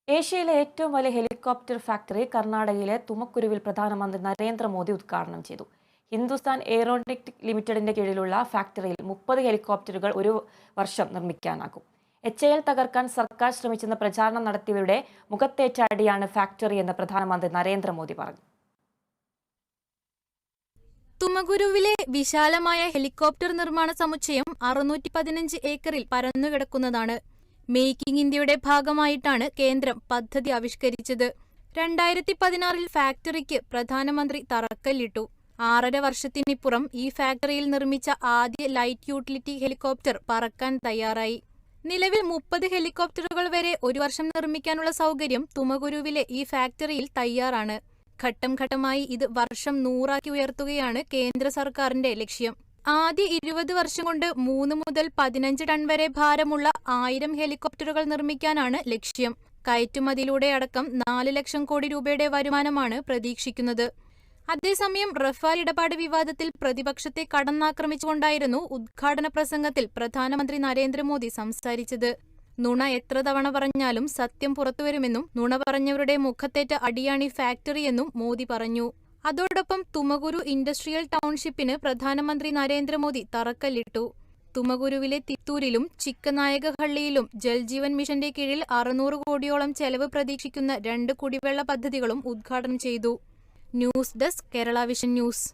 ഏഷ്യയിലെ ഏറ്റവും വലിയ ഹെലികോപ്റ്റർ ഫാക്ടറി കർണാടകയിലെ തുമക്കുരുവിൽ പ്രധാനമന്ത്രി നരേന്ദ്രമോദി ഉദ്ഘാടനം ചെയ്തു. ഹിന്ദുസ്ഥാൻ എയ്റോനോട്ടിക് ലിമിറ്റഡിന്റെ കീഴിലുള്ള ഫാക്ടറിയിൽ 30 ഹെലികോപ്റ്ററുകൾ ഒരു വർഷം നിർമ്മിക്കാനാകും. HAL തകർക്കാൻ സർക്കാർ ശ്രമിച്ചെന്ന പ്രചാരണം നടത്തിയവരുടെ മുഖത്തേറ്റ അടിയാണ് ഫാക്ടറി എന്ന് പ്രധാനമന്ത്രി നരേന്ദ്രമോദി പറഞ്ഞു. തുമകുരുവിലെ വിശാലമായ ഹെലികോപ്റ്റർ നിർമ്മാണ സമുച്ചയം 615 ഏക്കറിൽ പരന്നുകിടക്കുന്നതാണ്. മേക്കിംഗ് ഇന്ത്യയുടെ ഭാഗമായിട്ടാണ് കേന്ദ്രം പദ്ധതി ആവിഷ്കരിച്ചത്. 2016-ൽ ഫാക്ടറിക്ക് പ്രധാനമന്ത്രി തറക്കല്ലിട്ടു. 6.5 വർഷത്തിനിപ്പുറം ഈ ഫാക്ടറിയിൽ നിർമ്മിച്ച ആദ്യ ലൈറ്റ് യൂട്ടിലിറ്റി ഹെലികോപ്റ്റർ പറക്കാൻ തയ്യാറായി. നിലവിൽ 30 ഹെലികോപ്റ്ററുകൾ വരെ ഒരു വർഷം നിർമ്മിക്കാനുള്ള സൗകര്യം തുമകുരുവിലെ ഈ ഫാക്ടറിയിൽ തയ്യാറാണ്. ഘട്ടം ഘട്ടമായി ഇത് വർഷം 100 ഉയർത്തുകയാണ് കേന്ദ്ര സർക്കാരിന്റെ ലക്ഷ്യം. ആദ്യ 20 വർഷം കൊണ്ട് 3 മുതൽ 15 ടൺ വരെ ഭാരമുള്ള 1000 ഹെലികോപ്റ്ററുകൾ നിർമ്മിക്കാനാണ് ലക്ഷ്യം. കയറ്റുമതിയിലൂടെ അടക്കം 4 ലക്ഷം കോടി രൂപയുടെ വരുമാനമാണ് പ്രതീക്ഷിക്കുന്നത്. അതേസമയം റഫാൽ ഇടപാട് വിവാദത്തിൽ പ്രതിപക്ഷത്തെ കടന്നാക്രമിച്ചുകൊണ്ടായിരുന്നു ഉദ്ഘാടന പ്രസംഗത്തിൽ പ്രധാനമന്ത്രി നരേന്ദ്രമോദി സംസാരിച്ചത്. നുണ എത്ര തവണ പറഞ്ഞാലും സത്യം പുറത്തുവരുമെന്നും നുണ പറഞ്ഞവരുടെ മുഖത്തേറ്റ അടിയാണി ഫാക്ടറിയെന്നും മോദി പറഞ്ഞു. അതോടൊപ്പം തുമകുരു ഇൻഡസ്ട്രിയൽ ടൗൺഷിപ്പിന് പ്രധാനമന്ത്രി നരേന്ദ്രമോദി തറക്കല്ലിട്ടു. തുമകുരുവിലെ തിത്തൂരിലും ചിക്കനായകഹള്ളിയിലും ജൽജീവൻ മിഷന്റെ കീഴിൽ 600 കോടിയോളം ചെലവ് പ്രതീക്ഷിക്കുന്ന 2 കുടിവെള്ള പദ്ധതികളും ഉദ്ഘാടനം ചെയ്തു. News desk, Kerala vision news.